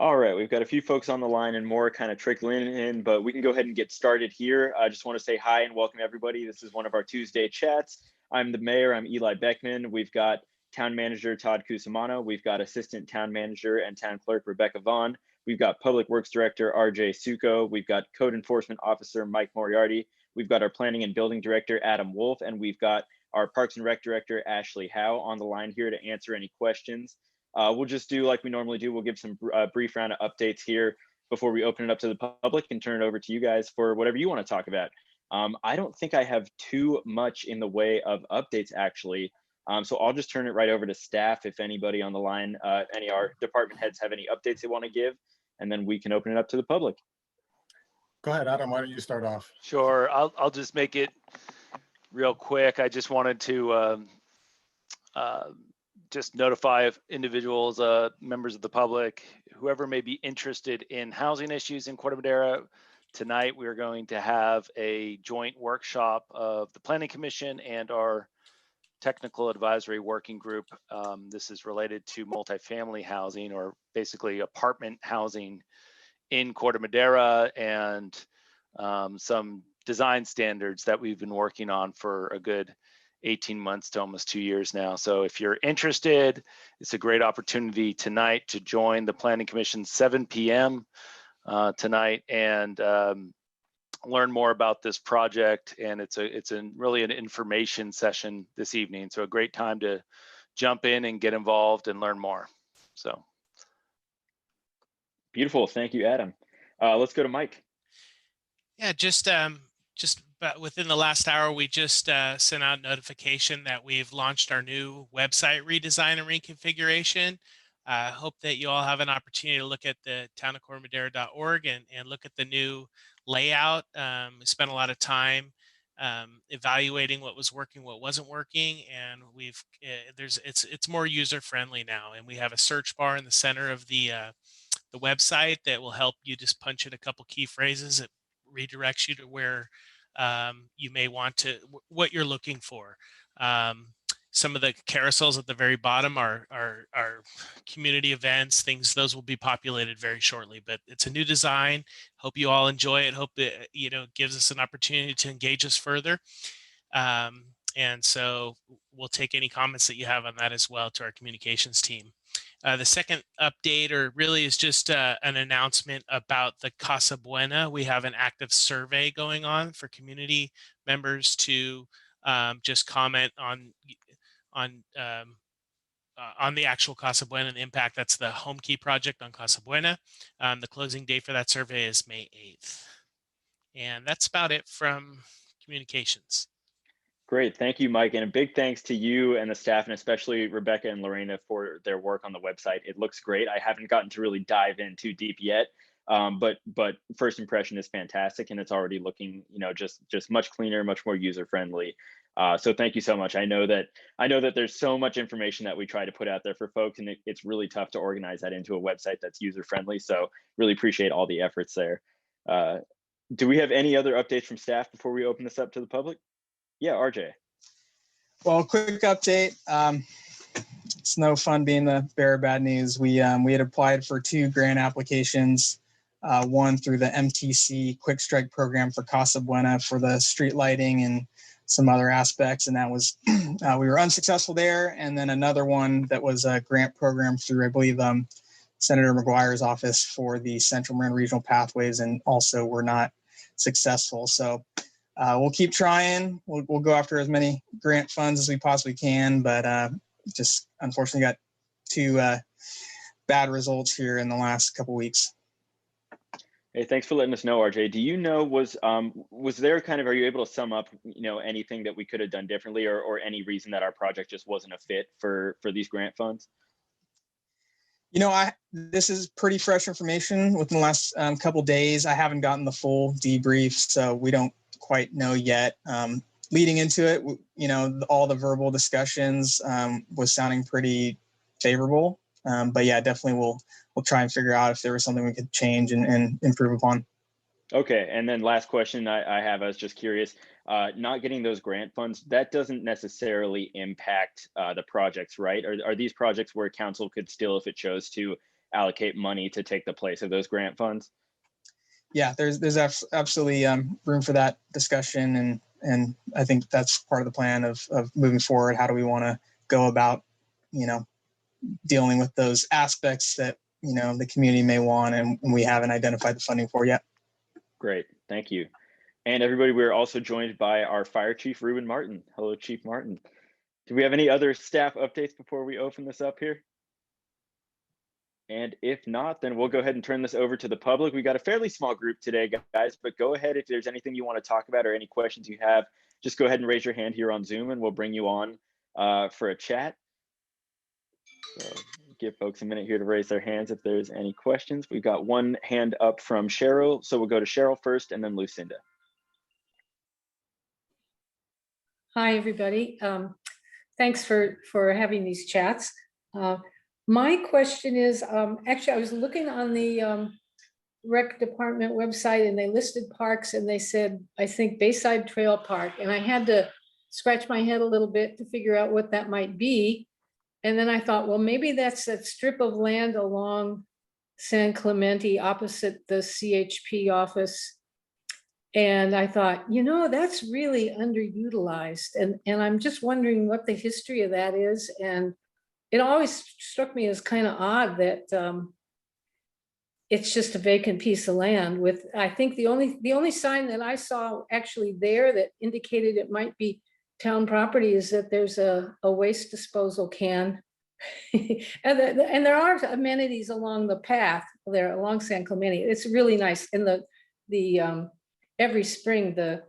All right, we've got a few folks on the line and more kind of trickling in, but we can go ahead and get started here. I just want to say hi and welcome everybody. This is one of our Tuesday chats. I'm the mayor, I'm Eli Beckman. We've got town manager Todd Cusimano. We've got assistant town manager and town clerk Rebecca Vaughn. We've got public works director RJ Suko. We've got code enforcement officer Mike Moriarty. We've got our planning and building director Adam Wolf, and we've got our parks and rec director Ashley Howe on the line here to answer any questions. We'll just do like we normally do. We'll give some brief round of updates here before we open it up to the public and turn it over to you guys for whatever you want to talk about. I don't think I have too much in the way of updates actually. So I'll just turn it right over to staff if anybody on the line, any of our department heads have any updates they want to give, and then we can open it up to the public. Go ahead, Adam, why don't you start off? Sure, I'll just make it real quick. I just wanted to just notify individuals, members of the public, whoever may be interested in housing issues in Corte Madera. Tonight, we're going to have a joint workshop of the Planning Commission and our Technical Advisory Working Group. This is related to multifamily housing, or basically apartment housing in Corte Madera, and some design standards that we've been working on for a good 18 months to almost 2 years now. So if you're interested, it's a great opportunity tonight to join the Planning Commission 7 p.m. Tonight and learn more about this project. And it's really an information session this evening. So a great time to jump in and get involved and learn more. So. Beautiful, thank you, Adam. Let's go to Mike. Yeah, just about within the last hour, we just sent out notification that we've launched our new website redesign and reconfiguration. I hope that you all have an opportunity to look at the townofcortemadera.org and look at the new layout. We spent a lot of time evaluating what was working, what wasn't working, and it's more user friendly now. And we have a search bar in the center of the website that will help you just punch in a couple key phrases. It redirects you to where you may want to, what you're looking for. Some of the carousels at the very bottom are community events, things, those will be populated very shortly, but it's a new design. Hope you all enjoy it. Hope it, gives us an opportunity to engage us further. And so we'll take any comments that you have on that as well to our communications team. The second update, or really is just an announcement about the Casa Buena. We have an active survey going on for community members to just comment on the actual Casa Buena and the impact. That's the Home Key project on Casa Buena. The closing date for that survey is May 8th. And that's about it from communications. Great, thank you, Mike, and a big thanks to you and the staff, and especially Rebecca and Lorena for their work on the website. It looks great. I haven't gotten to really dive in too deep yet, but first impression is fantastic, and it's already looking, just much cleaner, much more user friendly. So thank you so much. I know that there's so much information that we try to put out there for folks, and it's really tough to organize that into a website that's user friendly. So really appreciate all the efforts there. Do we have any other updates from staff before we open this up to the public? Yeah, RJ. Well, quick update. It's no fun being the bearer of bad news. We had applied for 2 grant applications, one through the MTC Quick Strike program for Casa Buena for the street lighting and some other aspects, and that was we were unsuccessful there. And then another one that was a grant program through, I believe, Senator McGuire's office for the Central Marin Regional Pathways, and also were not successful. So we'll keep trying. We'll go after as many grant funds as we possibly can, but just unfortunately got 2 bad results here in the last couple weeks. Hey, thanks for letting us know, RJ. Do you know, was there are you able to sum up, anything that we could have done differently, or any reason that our project just wasn't a fit for these grant funds? This is pretty fresh information within the last couple days. I haven't gotten the full debrief, so we don't quite know yet. Leading into it, all the verbal discussions was sounding pretty favorable. But yeah, definitely we'll try and figure out if there was something we could change and improve upon. Okay, and then last question I have, I was just curious, not getting those grant funds, that doesn't necessarily impact the projects, right? Are these projects where council could still, if it chose to, allocate money to take the place of those grant funds? Yeah, there's absolutely room for that discussion, and I think that's part of the plan of moving forward. How do we want to go about, dealing with those aspects that the community may want, and we haven't identified the funding for yet. Great, thank you. And everybody, we're also joined by our Fire Chief, Ruben Martin. Hello, Chief Martin. Do we have any other staff updates before we open this up here? And if not, then we'll go ahead and turn this over to the public. We got a fairly small group today, guys, but go ahead if there's anything you want to talk about or any questions you have, just go ahead and raise your hand here on Zoom and we'll bring you on for a chat. So give folks a minute here to raise their hands if there's any questions. We've got one hand up from Cheryl, so we'll go to Cheryl first and then Lucinda. Hi, everybody. Thanks for having these chats. My question is, actually, I was looking on the rec department website and they listed parks and they said, I think Bayside Trail Park. And I had to scratch my head a little bit to figure out what that might be. And then I thought, well, maybe that's that strip of land along San Clemente opposite the CHP office. And I thought, that's really underutilized. And I'm just wondering what the history of that is. And it always struck me as kind of odd that it's just a vacant piece of land with, I think the only sign that I saw actually there that indicated it might be town property is that there's a waste disposal can. and there are amenities along the path there along San Clemente. It's really nice. And the every spring, the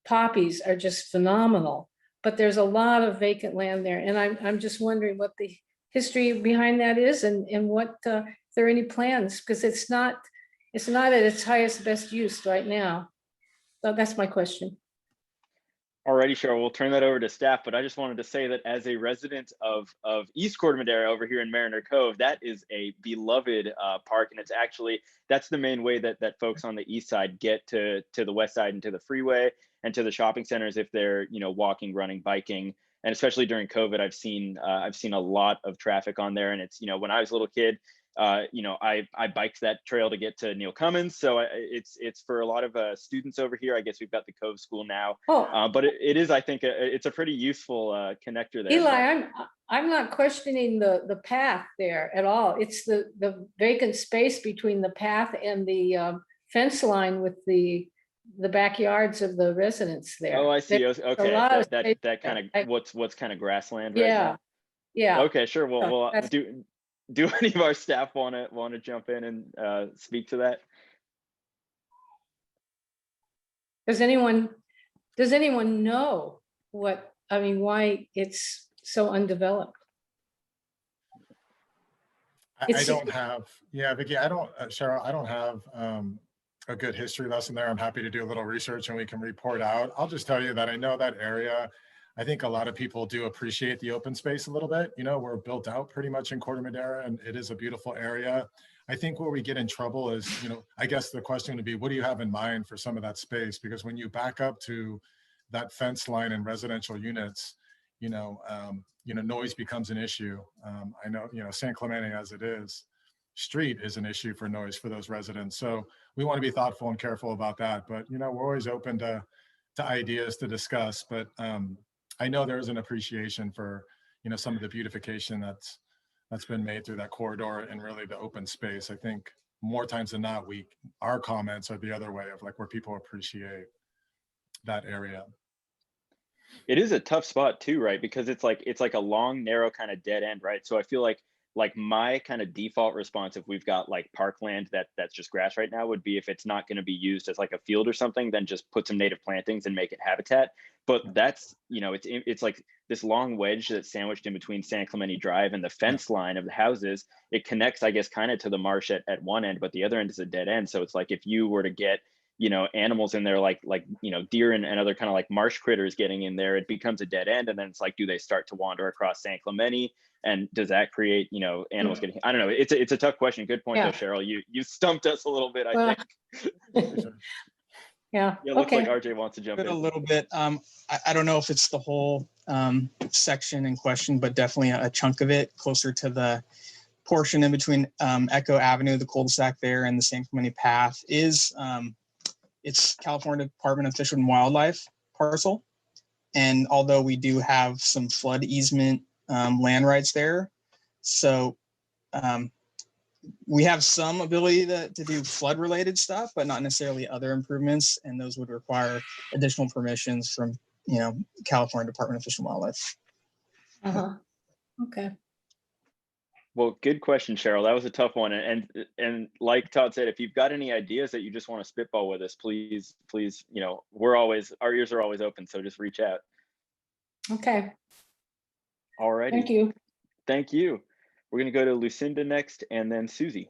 poppies are just phenomenal, but there's a lot of vacant land there. And I'm just wondering what the history behind that is and what, if there are any plans, because it's not at its highest best use right now. So that's my question. Alrighty, Cheryl, we'll turn that over to staff, but I just wanted to say that as a resident of East Corte Madera over here in Mariner Cove, that is a beloved park, and that's the main way that folks on the east side get to the west side and to the freeway and to the shopping centers if they're walking, running, biking, and especially during COVID, I've seen a lot of traffic on there, and it's when I was a little kid. I biked that trail to get to Neil Cummins. So it's for a lot of students over here. I guess we've got the Cove School now, but it is, I think, it's a pretty useful connector there. Eli, I'm not questioning the path there at all. It's the vacant space between the path and the fence line with the backyards of the residents there. Oh, I see. There's okay, that kind of what's kind of grassland right now. Yeah. Okay, sure. We'll do any of our staff want to jump in and speak to that? Does anyone know why it's so undeveloped? I don't have, Vicki, Cheryl, I don't have a good history lesson there. I'm happy to do a little research and we can report out. I'll just tell you that I know that area. I think a lot of people do appreciate the open space a little bit. We're built out pretty much in Corte Madera and it is a beautiful area. I think where we get in trouble is, I guess the question would be, what do you have in mind for some of that space? Because when you back up to that fence line in residential units, noise becomes an issue. I know, San Clemente as it is, street is an issue for noise for those residents. So we want to be thoughtful and careful about that. But, we're always open to ideas to discuss. But I know there is an appreciation for, some of the beautification that's been made through that corridor and really the open space. I think more times than not, our comments are the other way of like where people appreciate that area. It is a tough spot too, right? Because it's like a long, narrow kind of dead end, right? So I feel like my kind of default response, if we've got like parkland that's just grass right now, would be if it's not going to be used as like a field or something, then just put some native plantings and make it habitat. But that's, it's like this long wedge that's sandwiched in between San Clemente Drive and the fence line of the houses. It connects, I guess, kind of to the marsh at one end, but the other end is a dead end. So it's like if you were to get animals in there like deer and other kind of like marsh critters getting in there, it becomes a dead end. And then it's like, do they start to wander across San Clemente? And does that create, animals getting, I don't know. It's a tough question. Good point though, Cheryl. You stumped us a little bit, I think. Yeah. It looks like RJ wants to jump in. A little bit. I don't know if it's the whole section in question, but definitely a chunk of it closer to the portion in between Echo Avenue, the cul-de-sac there, and the San Clemente path is it's California Department of Fish and Wildlife parcel. And although we do have some flood easement land rights there, so we have some ability to do flood related stuff, but not necessarily other improvements. And those would require additional permissions from, California Department of Fish and Wildlife. Okay. Well, good question, Cheryl. That was a tough one. And like Todd said, if you've got any ideas that you just want to spitball with us, please, our ears are always open. So just reach out. Okay. All righty. Thank you. Thank you. We're going to go to Lucinda next and then Susie.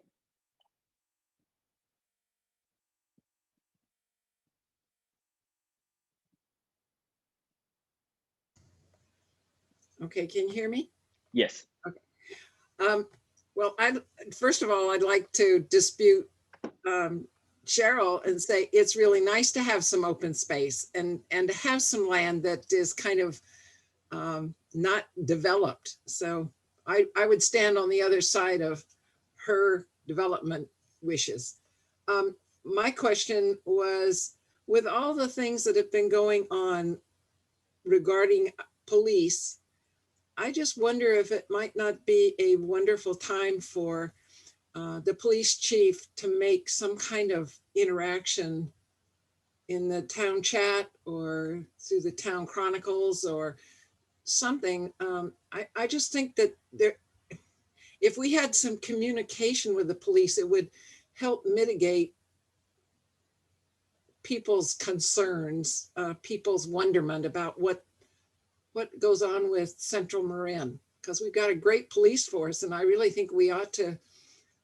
Okay, can you hear me? Yes. Okay. Well, first of all, I'd like to dispute Cheryl and say it's really nice to have some open space and to have some land that is kind of not developed. So I would stand on the other side of her development wishes. My question was, with all the things that have been going on regarding police, I just wonder if it might not be a wonderful time for the police chief to make some kind of interaction in the town chat or through the town chronicles or something. I just think that if we had some communication with the police, it would help mitigate people's concerns, people's wonderment about what goes on with Central Marin, because we've got a great police force, and I really think we ought to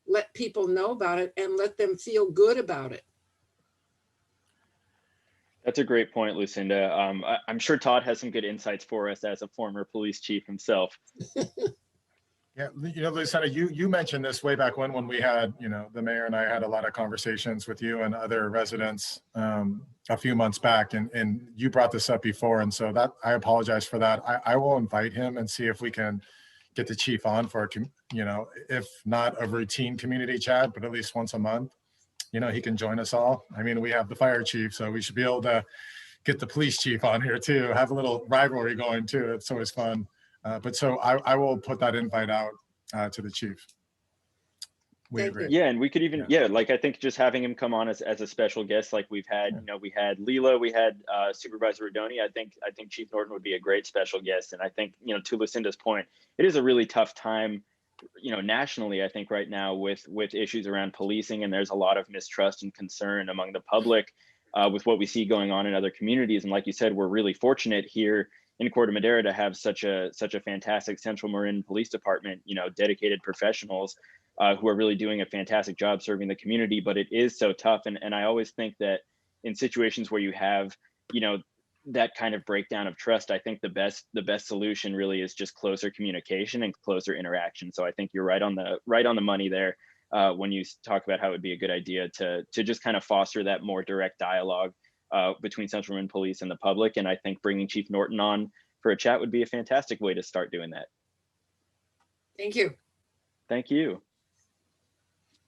let people know about it and let them feel good about it. That's a great point, Lucinda. I'm sure Todd has some good insights for us as a former police chief himself. Yeah, Lucinda, you mentioned this way back when we had, the mayor and I had a lot of conversations with you and other residents a few months back, and you brought this up before, and so that I apologize for that. I will invite him and see if we can get the chief on for if not a routine community chat, but at least once a month. He can join us all. I mean, we have the fire chief, so we should be able to get the police chief on here too. Have a little rivalry going too. It's always fun. But so I will put that invite out to the chief. We agree. Yeah, and we could even, like I think just having him come on as a special guest, like we've had, we had Leela, we had Supervisor Rodoni. I think Chief Norton would be a great special guest. And I think, to Lucinda's point, it is a really tough time, nationally, I think right now with issues around policing, and there's a lot of mistrust and concern among the public with what we see going on in other communities. And like you said, we're really fortunate here in Corte Madera to have such a fantastic Central Marin Police Department, dedicated professionals who are really doing a fantastic job serving the community. But it is so tough, and I always think that in situations where you have, that kind of breakdown of trust, I think the best solution really is just closer communication and closer interaction. So I think you're right on the money there when you talk about how it would be a good idea to just kind of foster that more direct dialogue between Central Marin Police and the public. And I think bringing Chief Norton on for a chat would be a fantastic way to start doing that. Thank you. Thank you.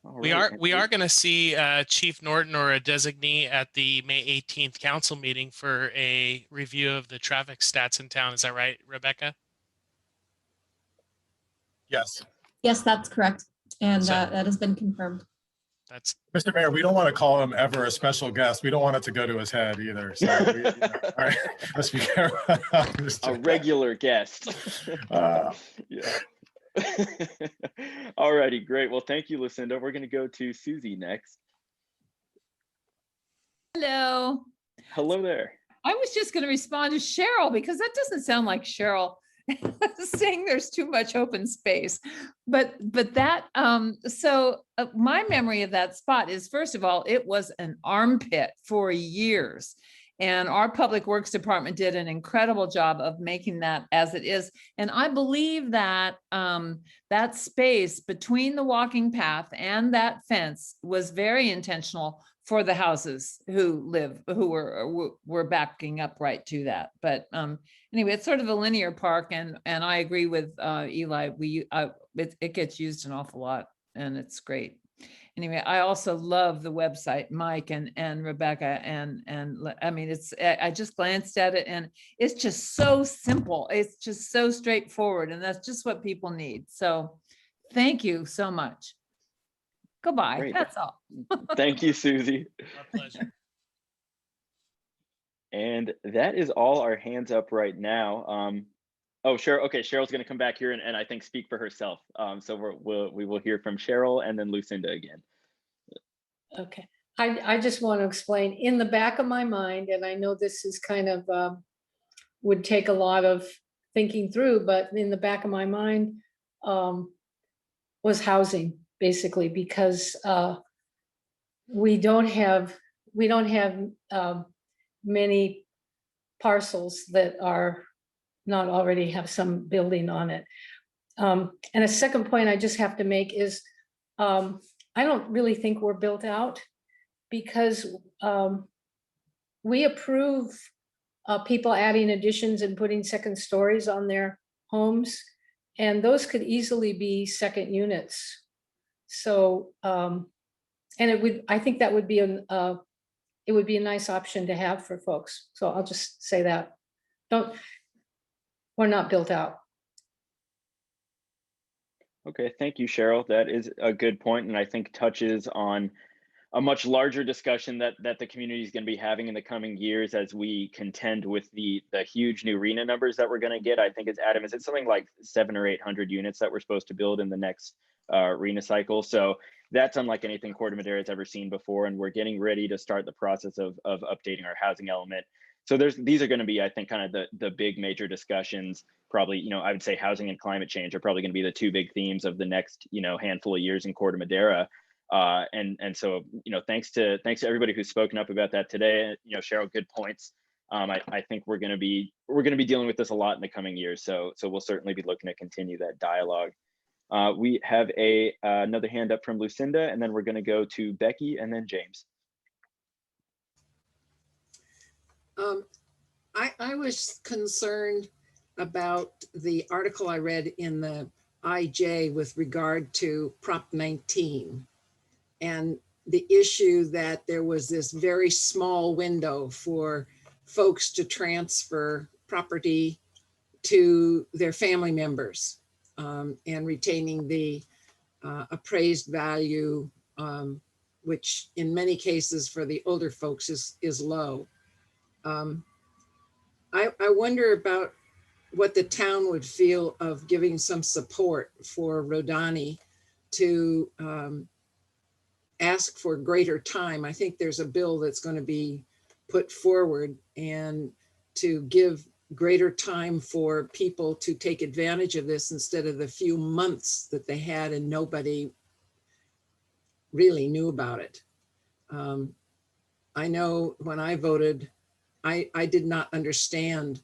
We are going to see Chief Norton or a designee at the May 18th council meeting for a review of the traffic stats in town. Is that right, Rebecca? Yes. Yes, that's correct. And that has been confirmed. That's Mr. Mayor, we don't want to call him ever a special guest. We don't want it to go to his head either. So all right, let's be careful. A regular guest. Yeah. All righty, great. Well, thank you, Lucinda. We're going to go to Susie next. Hello. Hello there. I was just going to respond to Cheryl because that doesn't sound like Cheryl saying there's too much open space. But that, my memory of that spot is, first of all, it was an armpit for years. And our Public Works Department did an incredible job of making that as it is. And I believe that that space between the walking path and that fence was very intentional for the houses who were backing up right to that. But anyway, it's sort of a linear park, and I agree with Eli. It gets used an awful lot, and it's great. Anyway, I also love the website, Mike and Rebecca, and I mean, I just glanced at it, and it's just so simple. It's just so straightforward, and that's just what people need. So thank you so much. Goodbye. Great. That's all. Thank you, Susie. Our pleasure. And that is all our hands up right now. Oh, Cheryl. Okay, Cheryl's going to come back here and I think speak for herself. So we will hear from Cheryl and then Lucinda again. Okay, I just want to explain in the back of my mind, and I know this is kind of would take a lot of thinking through, but in the back of my mind was housing, basically, because we don't have many parcels that are not already have some building on it. And a second point I just have to make is I don't really think we're built out, because we approve people adding additions and putting second stories on their homes, and those could easily be second units. So, and I think that would be it would be a nice option to have for folks. So I'll just say that. We're not built out. Okay, thank you, Cheryl. That is a good point, and I think touches on a much larger discussion that the community is going to be having in the coming years as we contend with the huge new RHNA numbers that we're going to get. I think it's Adam, is it something like 700 or 800 units that we're supposed to build in the next RHNA cycle? So that's unlike anything Corte Madera has ever seen before, and we're getting ready to start the process of updating our housing element. So these are going to be, I think, kind of the big major discussions. Probably, I would say housing and climate change are probably going to be the two big themes of the next, handful of years in Corte Madera. And so, thanks to everybody who's spoken up about that today. Cheryl, good points. I think we're going to be dealing with this a lot in the coming years. So we'll certainly be looking to continue that dialogue. We have another hand up from Lucinda, and then we're going to go to Becky and then James. I was concerned about the article I read in the IJ with regard to Prop 19 and the issue that there was this very small window for folks to transfer property to their family members and retaining the appraised value, which in many cases for the older folks is low. I wonder about what the town would feel of giving some support for Rodani to ask for greater time. I think there's a bill that's going to be put forward, and to give greater time for people to take advantage of this instead of the few months that they had and nobody really knew about it. I know when I voted, I did not understand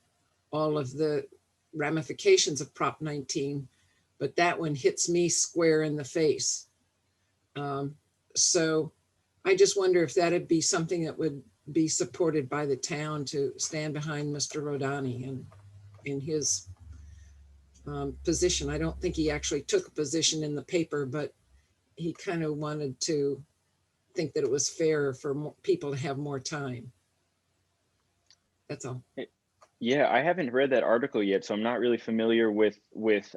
all of the ramifications of Prop 19, but that one hits me square in the face. So I just wonder if that'd be something that would be supported by the town to stand behind Mr. Rodani and in his position. I don't think he actually took a position in the paper, but he kind of wanted to think that it was fair for people to have more time. That's all. Yeah, I haven't read that article yet, so I'm not really familiar with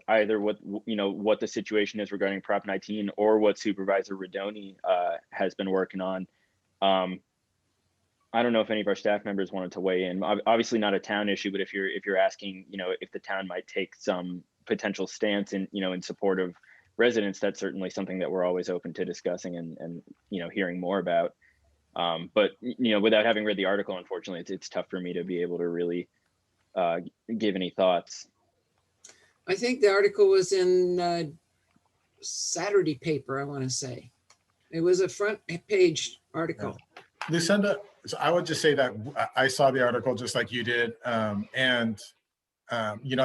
either what the situation is regarding Prop 19 or what Supervisor Rodoni has been working on. I don't know if any of our staff members wanted to weigh in. Obviously, not a town issue, but if you're asking, if the town might take some potential stance in support of residents, that's certainly something that we're always open to discussing and hearing more about. But without having read the article, unfortunately, it's tough for me to be able to really give any thoughts. I think the article was in Saturday paper, I want to say. It was a front page article. Yeah. Lucinda, so I would just say that I saw the article just like you did. I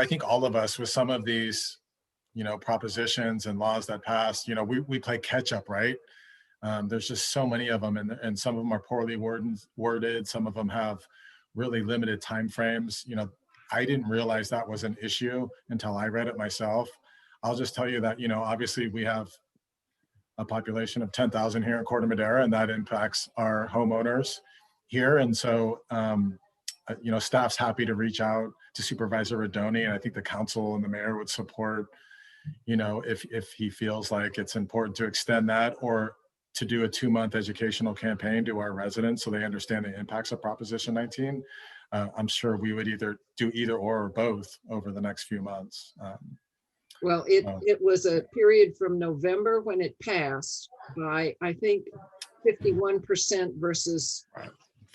think all of us with some of these, propositions and laws that passed, we play catch up, right? There's just so many of them, and some of them are poorly worded. Some of them have really limited timeframes. You know, I didn't realize that was an issue until I read it myself. I'll just tell you that, you know, obviously we have a population of 10,000 here in Corte Madera, and that impacts our homeowners here. And so, you know, staff's happy to reach out to Supervisor Rodoni, and I think the council and the mayor would support, you know, if he feels like it's important to extend that, or to do a 2-month educational campaign to our residents so they understand the impacts of Proposition 19. I'm sure we would either do either or both over the next few months. Well, it was a period from November when it passed by, I think, 51% versus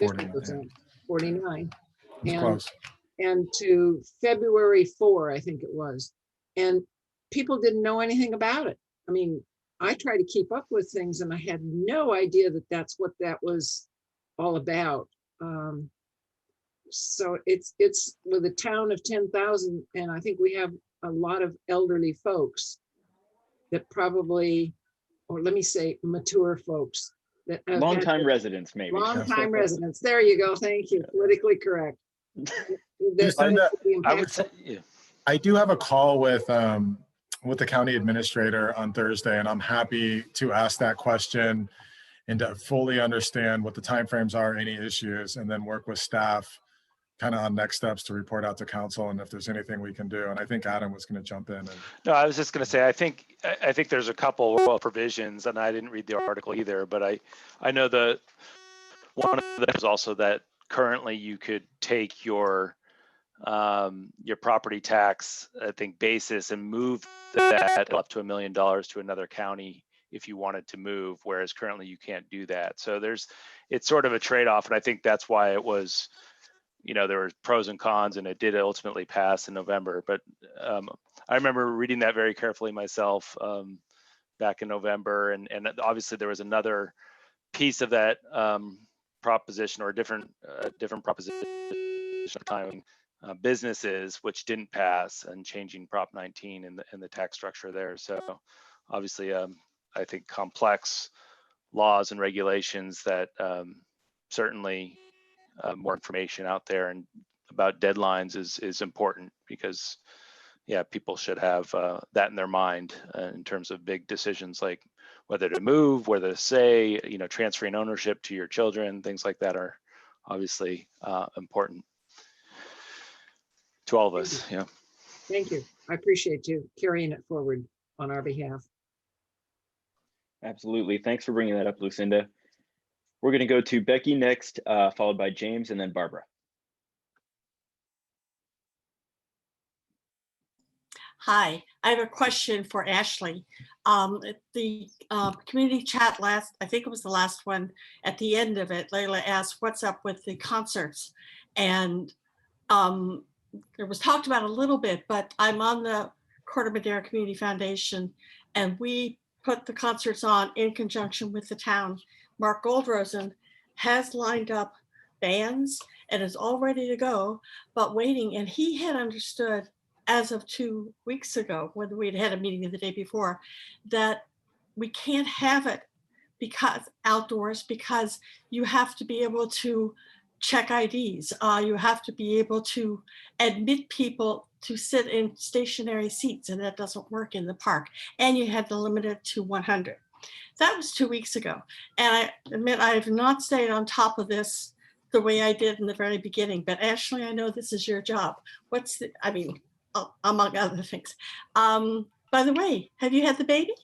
50%, 49. And to February 4, I think it was. And people didn't know anything about it. I mean, I try to keep up with things and I had no idea that that's what that was all about. So it's with a town of 10,000, and I think we have a lot of elderly folks that probably, or let me say mature folks. That Long-time residents, maybe. Long-time residents. There you go. Thank you. Politically correct. I would say, yeah. I do have a call with the county administrator on Thursday, and I'm happy to ask that question and to fully understand what the timeframes are, any issues, and then work with staff kind of on next steps to report out to council and if there's anything we can do. And I think Adam was going to jump in. And... No, I was just going to say, I think there's a couple of provisions, and I didn't read the article either, but I know that one of them is also that currently you could take your property tax, I think, basis and move that up to $1 million to another county if you wanted to move, whereas currently you can't do that. So it's sort of a trade-off, and I think that's why it was, you know, there were pros and cons, and it did ultimately pass in November. But I remember reading that very carefully myself back in November, and obviously there was another piece of that proposition, or a different proposition of timing. Businesses, which didn't pass, and changing Prop 19 in the tax structure there. So obviously, I think complex laws and regulations that certainly more information out there and about deadlines is important, because yeah, people should have that in their mind in terms of big decisions like whether to move, whether to say, you know, transferring ownership to your children, things like that are obviously important to all of us. Yeah. Thank you. I appreciate you carrying it forward on our behalf. Absolutely. Thanks for bringing that up, Lucinda. We're going to go to Becky next, followed by James, and then Barbara. Hi, I have a question for Ashley. The community chat I think it was the last one, at the end of it, Layla asked, what's up with the concerts? And it was talked about a little bit, but I'm on the Corte Madera Community Foundation, and we put the concerts on in conjunction with the town. Mark Goldrosen has lined up bands and is all ready to go, but waiting. And he had understood as of 2 weeks ago, when we'd had a meeting the day before, that we can't have it outdoors because you have to be able to check IDs. You have to be able to admit people to sit in stationary seats, and that doesn't work in the park. And you had to limit it to 100. That was 2 weeks ago. And I admit I have not stayed on top of this the way I did in the very beginning. But Ashley, I know this is your job. Among other things. By the way, have you had the baby?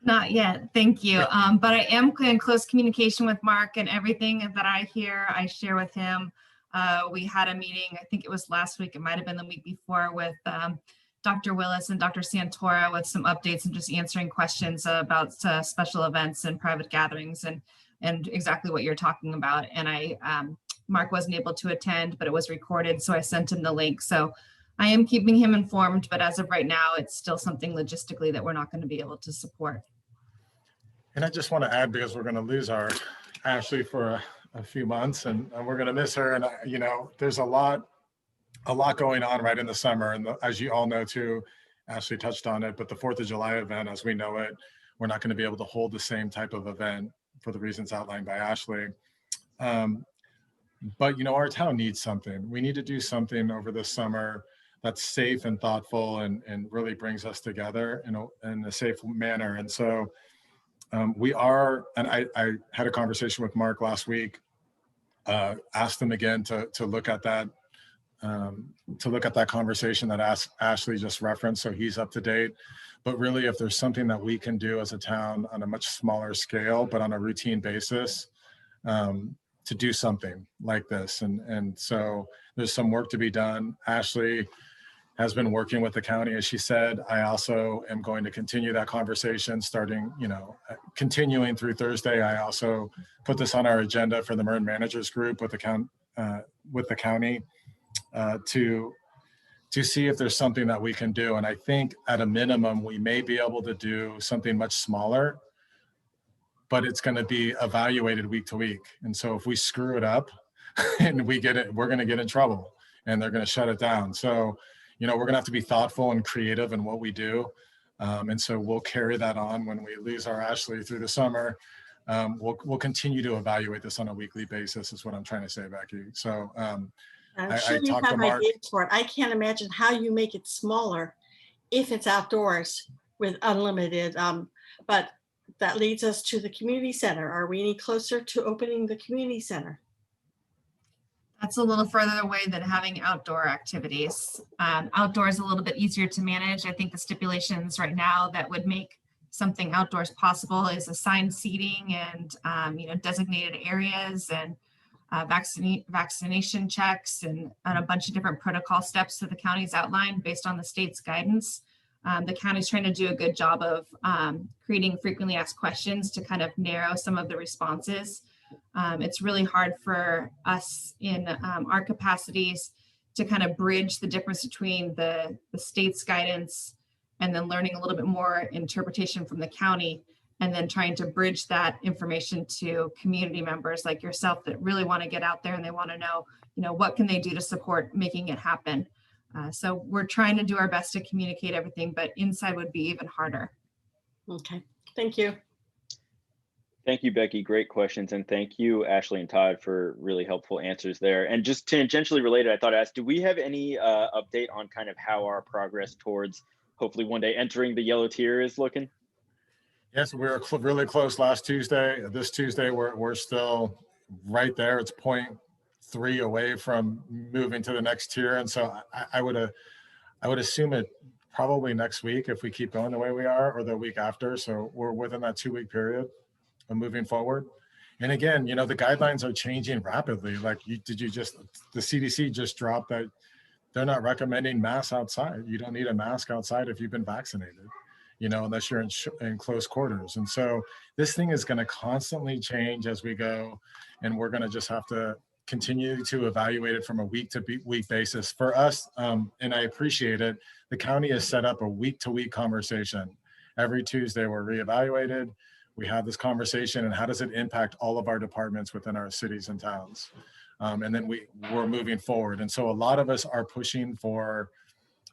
Not yet, thank you. But I am in close communication with Mark, and everything that I hear, I share with him. We had a meeting, I think it was last week, it might have been the week before, with Dr. Willis and Dr. Santora with some updates and just answering questions about special events and private gatherings and exactly what you're talking about. And Mark wasn't able to attend, but it was recorded, so I sent him the link. So I am keeping him informed, but as of right now, it's still something logistically that we're not going to be able to support. And I just want to add, because we're going to lose our Ashley for a few months, and we're going to miss her. And you know, there's a lot going on right in the summer. And as you all know too, Ashley touched on it, but the 4th of July event, as we know it, we're not going to be able to hold the same type of event for the reasons outlined by Ashley. But, our town needs something. We need to do something over the summer that's safe and thoughtful and really brings us together in a safe manner. And so we are, and I had a conversation with Mark last week, asked him again to look at that, conversation that Ashley just referenced, so he's up to date. But really, if there's something that we can do as a town on a much smaller scale, but on a routine basis, to do something like this. And so there's some work to be done. Ashley has been working with the county, as she said. I also am going to continue that conversation starting, continuing through Thursday. I also put this on our agenda for the MERN managers group with the county to see if there's something that we can do. And I think at a minimum, we may be able to do something much smaller, but it's going to be evaluated week to week. And so if we screw it up and we get it, we're going to get in trouble and they're going to shut it down. So, we're going to have to be thoughtful and creative in what we do. And so we'll carry that on when we lose our Ashley through the summer. We'll continue to evaluate this on a weekly basis is what I'm trying to say, Becky. So I'm sure you have ideas for it. I can't imagine how you make it smaller if it's outdoors with unlimited, but that leads us to the community center. Are we any closer to opening the community center? That's a little further away than having outdoor activities. Outdoor is a little bit easier to manage. I think the stipulations right now that would make something outdoors possible is assigned seating and designated areas and vaccination checks and a bunch of different protocol steps that the county's outlined based on the state's guidance. The county's trying to do a good job of creating frequently asked questions to kind of narrow some of the responses. It's really hard for us in our capacities to kind of bridge the difference between the state's guidance and then learning a little bit more interpretation from the county, and then trying to bridge that information to community members like yourself that really want to get out there and they want to know, what can they do to support making it happen. So we're trying to do our best to communicate everything, but inside would be even harder. Okay, thank you. Thank you, Becky. Great questions. And thank you, Ashley and Todd, for really helpful answers there. And just tangentially related, I thought I'd ask, do we have any update on kind of how our progress towards hopefully one day entering the yellow tier is looking? Yes, we were really close last Tuesday. This Tuesday, we're still right there. It's 0.3 away from moving to the next tier. And so I would assume it probably next week if we keep going the way we are, or the week after. So we're within that 2-week period of moving forward. And again, the guidelines are changing rapidly. Like the CDC just dropped that they're not recommending masks outside. You don't need a mask outside if you've been vaccinated, unless you're in close quarters. And so this thing is going to constantly change as we go. And we're going to just have to continue to evaluate it from a week to week basis. For us, and I appreciate it, the county has set up a week to week conversation. Every Tuesday we're reevaluated. We have this conversation and how does it impact all of our departments within our cities and towns? And then we're moving forward. And so a lot of us are pushing for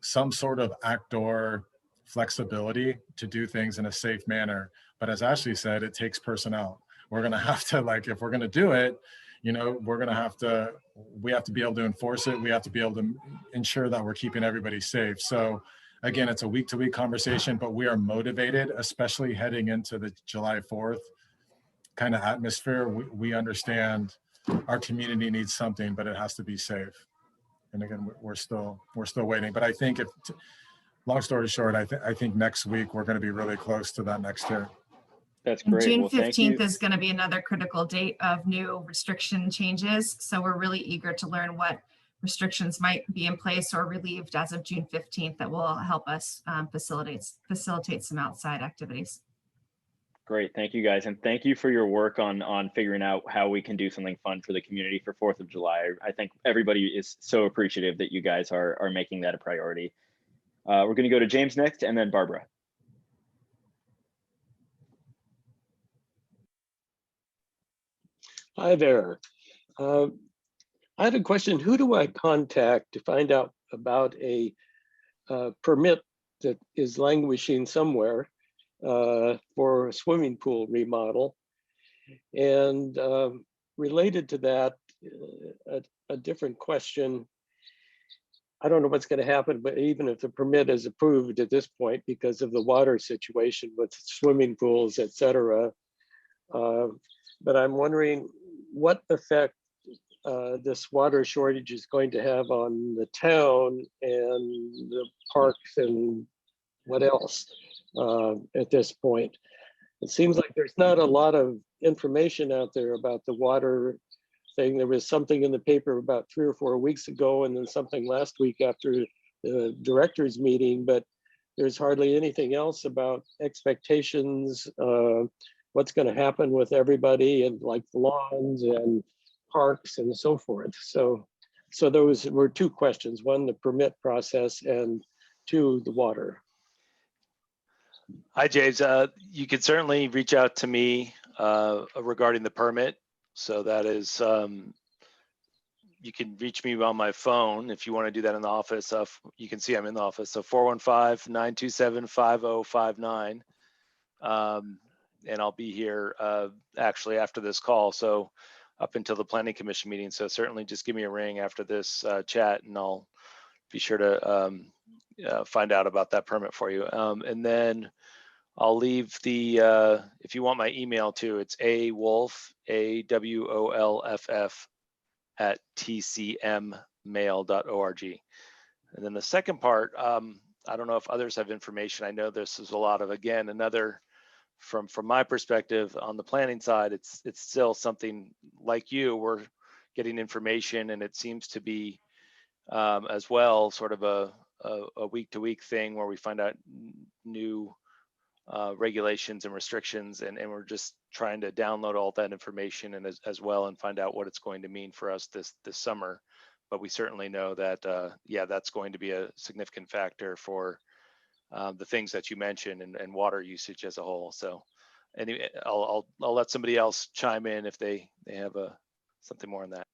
some sort of outdoor flexibility to do things in a safe manner. But as Ashley said, it takes personnel. We're going to have to, if we're going to do it, we're going to have to, we have to be able to enforce it. We have to be able to ensure that we're keeping everybody safe. So again, it's a week to week conversation, but we are motivated, especially heading into the July 4th kind of atmosphere. We understand our community needs something, but it has to be safe. And again, we're still waiting. But I think long story short, I think next week we're going to be really close to that next year. That's great. June 15th is going to be another critical date of new restriction changes. So we're really eager to learn what restrictions might be in place or relieved as of June 15th that will help us facilitate some outside activities. Great, thank you guys. And thank you for your work on figuring out how we can do something fun for the community for 4th of July. I think everybody is so appreciative that you guys are making that a priority. We're going to go to James next and then Barbara. Hi there. I had a question. Who do I contact to find out about a permit that is languishing somewhere for a swimming pool remodel. And related to that, a different question. I don't know what's going to happen, but even if the permit is approved at this point because of the water situation with swimming pools, et cetera. But I'm wondering what effect this water shortage is going to have on the town and the parks and what else at this point. It seems like there's not a lot of information out there about the water thing. There was something in the paper about 3 or 4 weeks ago, and then something last week after the directors meeting, but there's hardly anything else about expectations, what's going to happen with everybody and like lawns and parks and so forth. So those were 2 questions. 1, the permit process, and 2, the water. Hi, James. You can certainly reach out to me regarding the permit. So that is, you can reach me on my phone if you want to do that in the office. You can see I'm in the office. So 415-927-5059. And I'll be here actually after this call. So up until the Planning Commission meeting. So certainly just give me a ring after this chat and I'll be sure to find out about that permit for you. And then I'll leave the, if you want my email too, it's awolf, AWOLFF @tcmmail.org. And then the second part, I don't know if others have information. I know this is a lot of, again, another, from my perspective on the planning side, it's still something like you, we're getting information and it seems to be as well, sort of a week-to-week thing where we find out new regulations and restrictions, and we're just trying to download all that information and as well and find out what it's going to mean for us this summer. But we certainly know that yeah, that's going to be a significant factor for the things that you mentioned and water usage as a whole. So anyway, I'll let somebody else chime in if they have something more on that.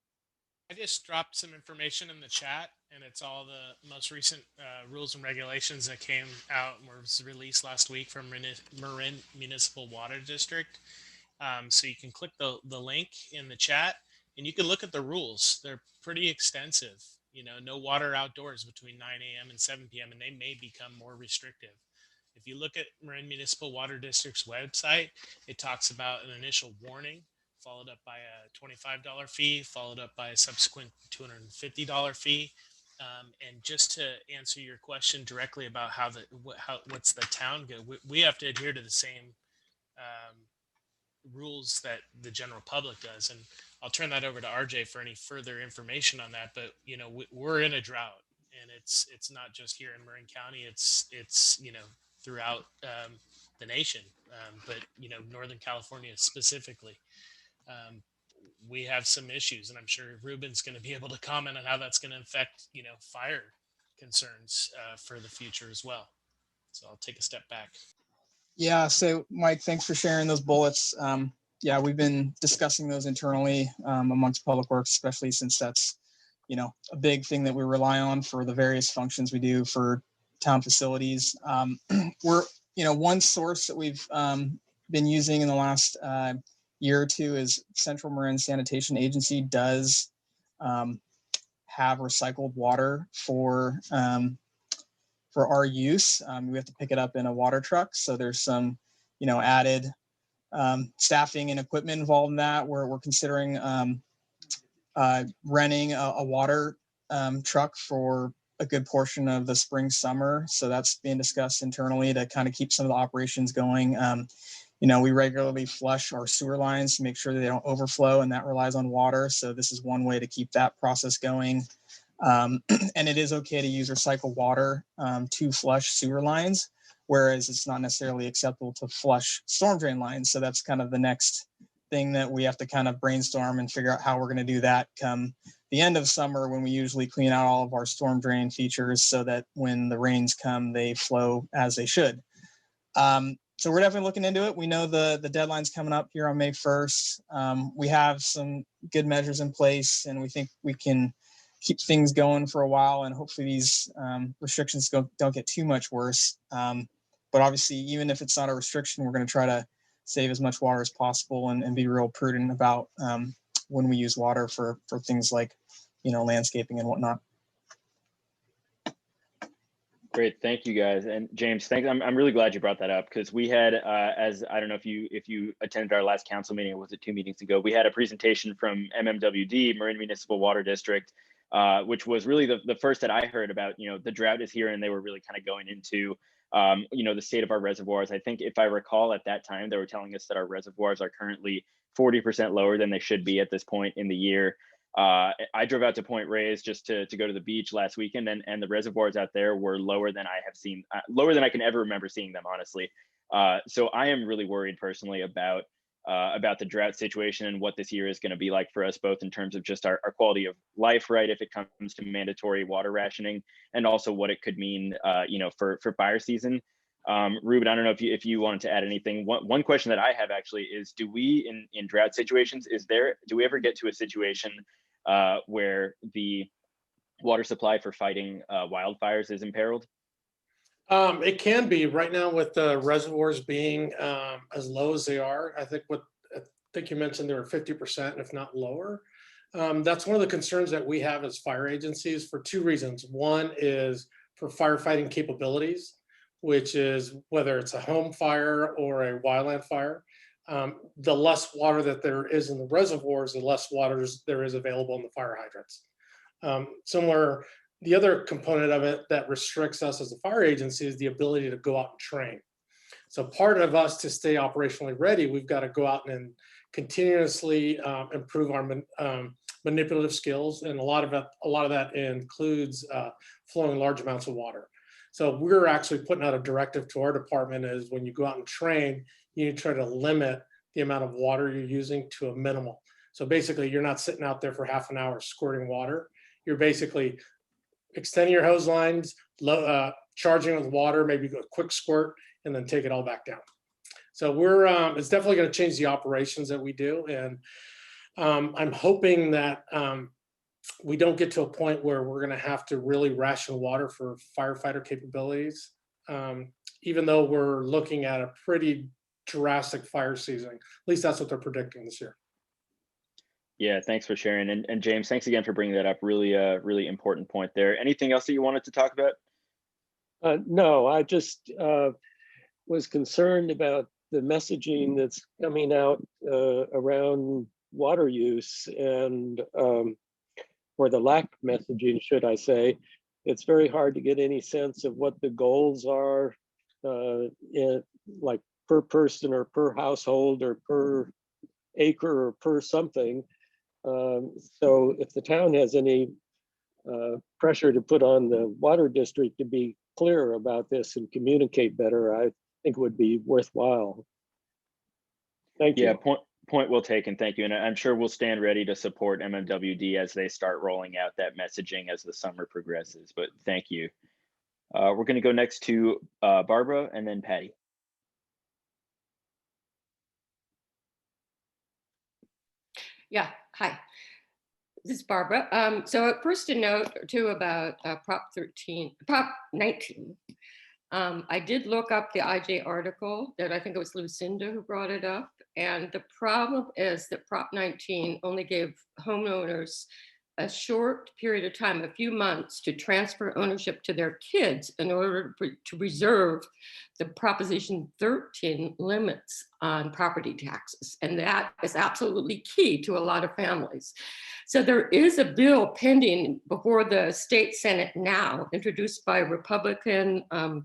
I just dropped some information in the chat, and it's all the most recent rules and regulations that came out and was released last week from Marin Municipal Water District. So you can click the link in the chat, and you can look at the rules. They're pretty extensive. You know, no water outdoors between 9 a.m. and 7 p.m., and they may become more restrictive. If you look at Marin Municipal Water District's website, it talks about an initial warning, followed up by a $25 fee, followed up by a subsequent $250 fee. And just to answer your question directly about what's the town go, we have to adhere to the same rules that the general public does. And I'll turn that over to RJ for any further information on that. But you know, we're in a drought, and it's not just here in Marin County. It's you know, throughout the nation, but you know, Northern California specifically. We have some issues, and I'm sure Ruben's going to be able to comment on how that's going to affect, you know, fire concerns for the future as well. So I'll take a step back. Yeah, so Mike, thanks for sharing those bullets. Yeah, we've been discussing those internally amongst Public Works, especially since that's, you know, a big thing that we rely on for the various functions we do for town facilities. We're, you know, one source that we've been using in the last year or two is Central Marin Sanitation Agency does have recycled water for our use. We have to pick it up in a water truck. So there's some, you know, added staffing and equipment involved in that. We're considering renting a water truck for a good portion of the spring, summer. So that's being discussed internally to kind of keep some of the operations going. You know, we regularly flush our sewer lines to make sure that they don't overflow, and that relies on water. So this is one way to keep that process going. And it is okay to use recycled water to flush sewer lines, whereas it's not necessarily acceptable to flush storm drain lines. So that's kind of the next thing that we have to kind of brainstorm and figure out how we're going to do that come the end of summer, when we usually clean out all of our storm drain features so that when the rains come, they flow as they should. So we're definitely looking into it. We know the deadline's coming up here on May 1st. We have some good measures in place, and we think we can keep things going for a while, and hopefully these restrictions don't get too much worse. But obviously, even if it's not a restriction, we're going to try to save as much water as possible and be real prudent about when we use water for things like, landscaping and whatnot. Great, thank you guys. And James, thanks. I'm really glad you brought that up, because we had, as I don't know if you attended our last council meeting, or was it 2 meetings ago, we had a presentation from MMWD, Marin Municipal Water District, which was really the first that I heard about, the drought is here, and they were really kind of going into, the state of our reservoirs. I think if I recall at that time, they were telling us that our reservoirs are currently 40% lower than they should be at this point in the year. I drove out to Point Reyes just to go to the beach last weekend, and the reservoirs out there were lower than I have seen, lower than I can ever remember seeing them, honestly. So I am really worried personally about the drought situation and what this year is going to be like for us, both in terms of just our quality of life, right, if it comes to mandatory water rationing, and also what it could mean, for fire season. Ruben, I don't know if you wanted to add anything. One question that I have actually is, do we in drought situations, do we ever get to a situation where the water supply for fighting wildfires is imperiled? It can be right now with the reservoirs being as low as they are. I think you mentioned they were 50%, if not lower. That's one of the concerns that we have as fire agencies for 2 reasons. One is for firefighting capabilities, which is whether it's a home fire or a wildland fire. The less water that there is in the reservoirs, the less water there is available in the fire hydrants. The other component of it that restricts us as a fire agency is the ability to go out and train. So part of us to stay operationally ready, we've got to go out and continuously improve our manipulative skills, and a lot of that includes flowing large amounts of water. So we're actually putting out a directive to our department is when you go out and train, you need to try to limit the amount of water you're using to a minimal. So basically, you're not sitting out there for half an hour squirting water. You're basically extending your hose lines, charging with water, maybe a quick squirt, and then take it all back down. So it's definitely going to change the operations that we do. And I'm hoping that we don't get to a point where we're going to have to really ration water for firefighter capabilities, even though we're looking at a pretty drastic fire season. At least that's what they're predicting this year. Yeah, thanks for sharing. And James, thanks again for bringing that up. Really, really important point there. Anything else that you wanted to talk about? No, I just was concerned about the messaging that's coming out around water use, and or the lack of messaging, should I say. It's very hard to get any sense of what the goals are, like per person or per household or per acre or per something. So if the town has any pressure to put on the water district to be clear about this and communicate better, I think it would be worthwhile. Thank you. Yeah, point well taken. Thank you. And I'm sure we'll stand ready to support MMWD as they start rolling out that messaging as the summer progresses. But thank you. We're going to go next to Barbara and then Patty. Yeah, hi, this is Barbara. So first a note too about Prop 19. I did look up the IJ article that I think it was Lucinda who brought it up. And the problem is that Prop 19 only gave homeowners a short period of time, a few months, to transfer ownership to their kids in order to reserve the Proposition 13 limits on property taxes. And that is absolutely key to a lot of families. So there is a bill pending before the state Senate now, introduced by Republican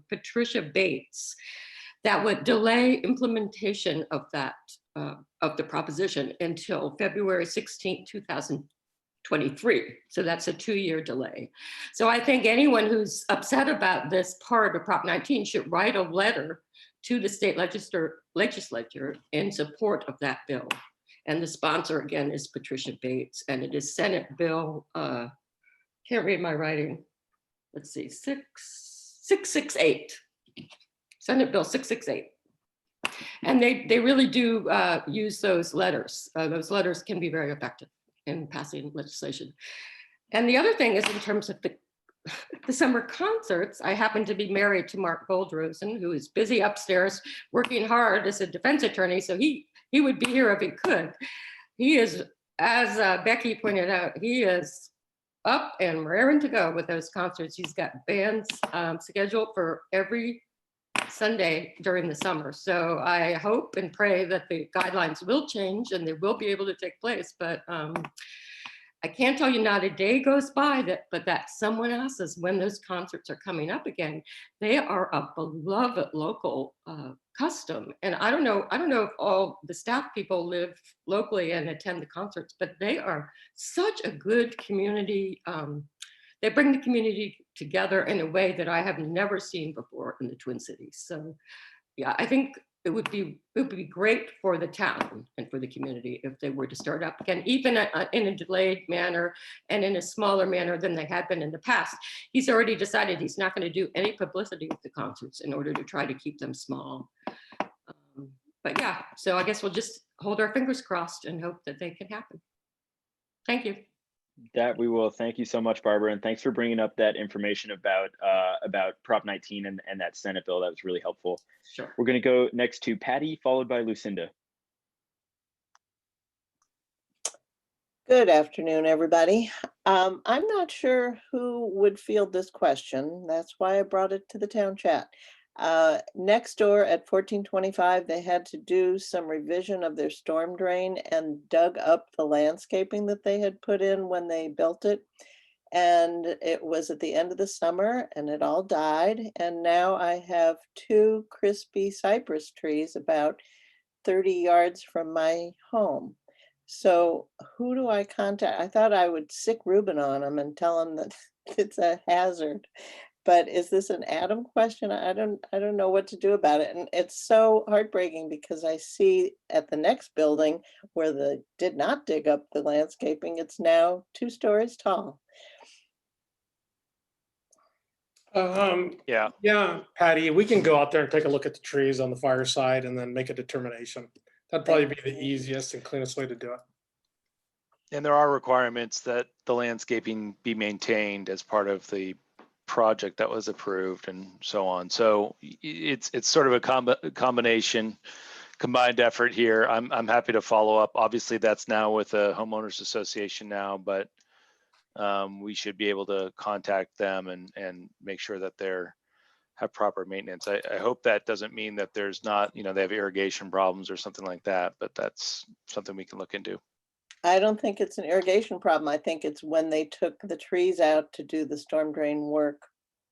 Patricia Bates, that would delay implementation of that, of the proposition until February 16, 2023. So that's a 2-year delay. So I think anyone who's upset about this part of Prop 19 should write a letter to the state legislature in support of that bill. And the sponsor again is Patricia Bates, and it is Senate Bill, can't read my writing. Let's see, 668. Senate Bill 668. And they really do use those letters. Those letters can be very effective in passing legislation. And the other thing is in terms of the the summer concerts, I happen to be married to Mark Goldrosen, who is busy upstairs working hard as a defense attorney. So he would be here if he could. He is, as Becky pointed out, he is up and raring to go with those concerts. He's got bands scheduled for every Sunday during the summer. So I hope and pray that the guidelines will change and they will be able to take place. But I can't tell you not a day goes by that someone asks when those concerts are coming up again. They are a beloved local custom. And I don't know if all the staff people live locally and attend the concerts, but they are such a good community. They bring the community together in a way that I have never seen before in the Twin Cities. So yeah, I think it would be great for the town and for the community if they were to start up again, even in a delayed manner and in a smaller manner than they had been in the past. He's already decided he's not going to do any publicity with the concerts in order to try to keep them small. But yeah, so I guess we'll just hold our fingers crossed and hope that they can happen. Thank you. That we will. Thank you so much, Barbara, and thanks for bringing up that information about Prop 19 and that Senate bill. That was really helpful. Sure. We're going to go next to Patty, followed by Lucinda. Good afternoon, everybody. I'm not sure who would field this question. That's why I brought it to the town chat. Next door at 1425, they had to do some revision of their storm drain and dug up the landscaping that they had put in when they built it. And it was at the end of the summer and it all died. And now I have 2 crispy cypress trees about 30 yards from my home. So who do I contact? I thought I would sick Ruben on them and tell him that it's a hazard. But is this an Adam question? I don't know what to do about it. And it's so heartbreaking because I see at the next building where they did not dig up the landscaping, it's now 2 stories tall. Yeah, Patty, we can go out there and take a look at the trees on the fire side and then make a determination. That'd probably be the easiest and cleanest way to do it. And there are requirements that the landscaping be maintained as part of the project that was approved and so on. So it's sort of a combined effort here. I'm happy to follow up. Obviously that's now with the homeowners association now, but we should be able to contact them and make sure that they're have proper maintenance. I hope that doesn't mean that there's not, they have irrigation problems or something like that, but that's something we can look into. I don't think it's an irrigation problem. I think it's when they took the trees out to do the storm drain work,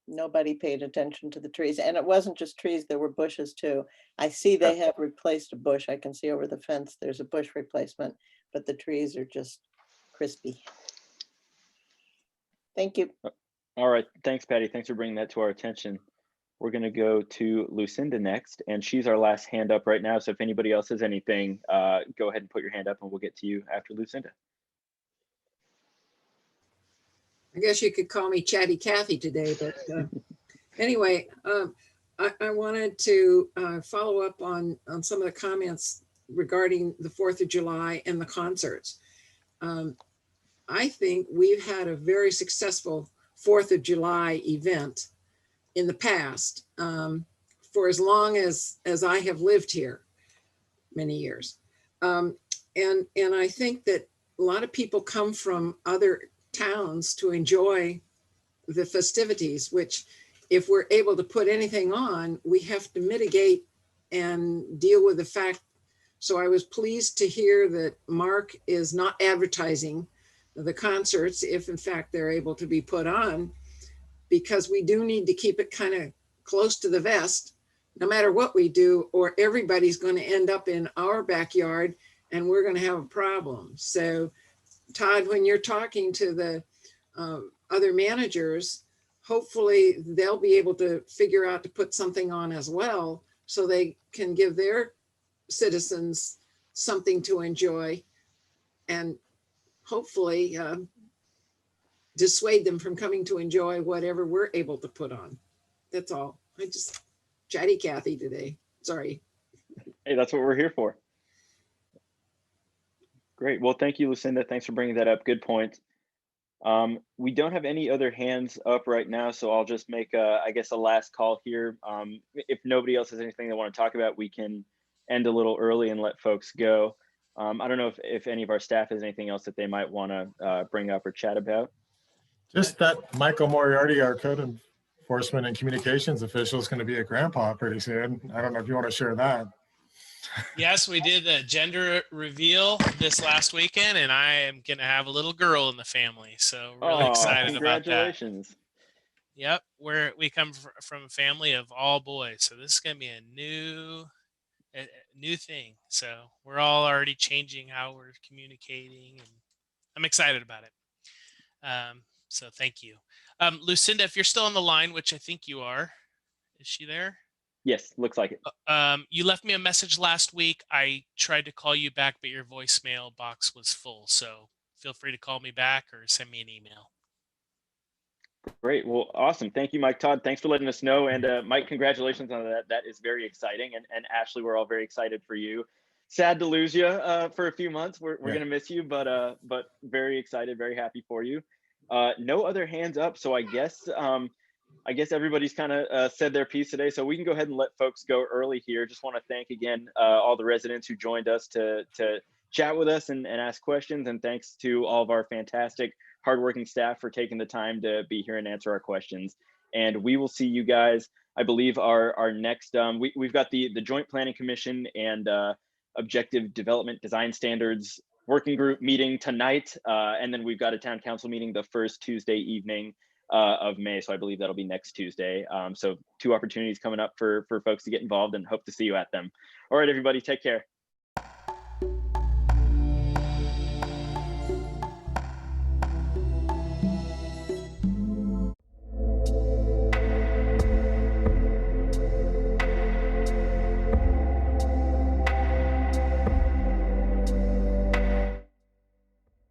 nobody paid attention to the trees. And it wasn't just trees, there were bushes too. I see they have replaced a bush. I can see over the fence, there's a bush replacement, but the trees are just crispy. Thank you. All right, thanks, Patty. Thanks for bringing that to our attention. We're going to go to Lucinda next, and she's our last hand up right now. So if anybody else has anything, go ahead and put your hand up and we'll get to you after Lucinda. I guess you could call me Chatty Cathy today, but anyway, I wanted to follow up on some of the comments regarding the 4th of July and the concerts. I think we've had a very successful 4th of July event in the past for as long as I have lived here, many years. And I think that a lot of people come from other towns to enjoy the festivities, which if we're able to put anything on, we have to mitigate and deal with the fact. So I was pleased to hear that Mark is not advertising the concerts if in fact they're able to be put on, because we do need to keep it kind of close to the vest, no matter what we do, or everybody's going to end up in our backyard and we're going to have a problem. So Todd, when you're talking to the other managers, hopefully they'll be able to figure out to put something on as well, so they can give their citizens something to enjoy and hopefully dissuade them from coming to enjoy whatever we're able to put on. That's all. I just Chatty Cathy today. Sorry. Hey, that's what we're here for. Great. Well, thank you, Lucinda. Thanks for bringing that up. Good point. We don't have any other hands up right now, so I'll just make, I guess, a last call here. If nobody else has anything they want to talk about, we can end a little early and let folks go. I don't know if any of our staff has anything else that they might want to bring up or chat about. Just that Michael Moriarty, our code enforcement and communications official, is going to be a grandpa pretty soon. I don't know if you want to share that. Yes, we did the gender reveal this last weekend, and I am going to have a little girl in the family. So really excited about that. Congratulations. Yep, we come from a family of all boys, so this is going to be a new thing. So we're all already changing how we're communicating, and I'm excited about it. So thank you. Lucinda, if you're still on the line, which I think you are, is she there? Yes, looks like it. You left me a message last week. I tried to call you back, but your voicemail box was full. So feel free to call me back or send me an email. Great. Well, awesome. Thank you, Mike Todd. Thanks for letting us know. And Mike, congratulations on that. That is very exciting. And Ashley, we're all very excited for you. Sad to lose you for a few months. We're going to miss you, but very excited, very happy for you. No other hands up. So I guess everybody's kind of said their piece today. So we can go ahead and let folks go early here. Just want to thank again all the residents who joined us to chat with us and ask questions. And thanks to all of our fantastic hardworking staff for taking the time to be here and answer our questions. And we will see you guys, I believe our next, we've got the Joint Planning Commission and Objective Development Design Standards Working Group meeting tonight. And then we've got a town council meeting the first Tuesday evening of May. So I believe that'll be next Tuesday. So 2 opportunities coming up for folks to get involved, and hope to see you at them. All right, everybody, take care.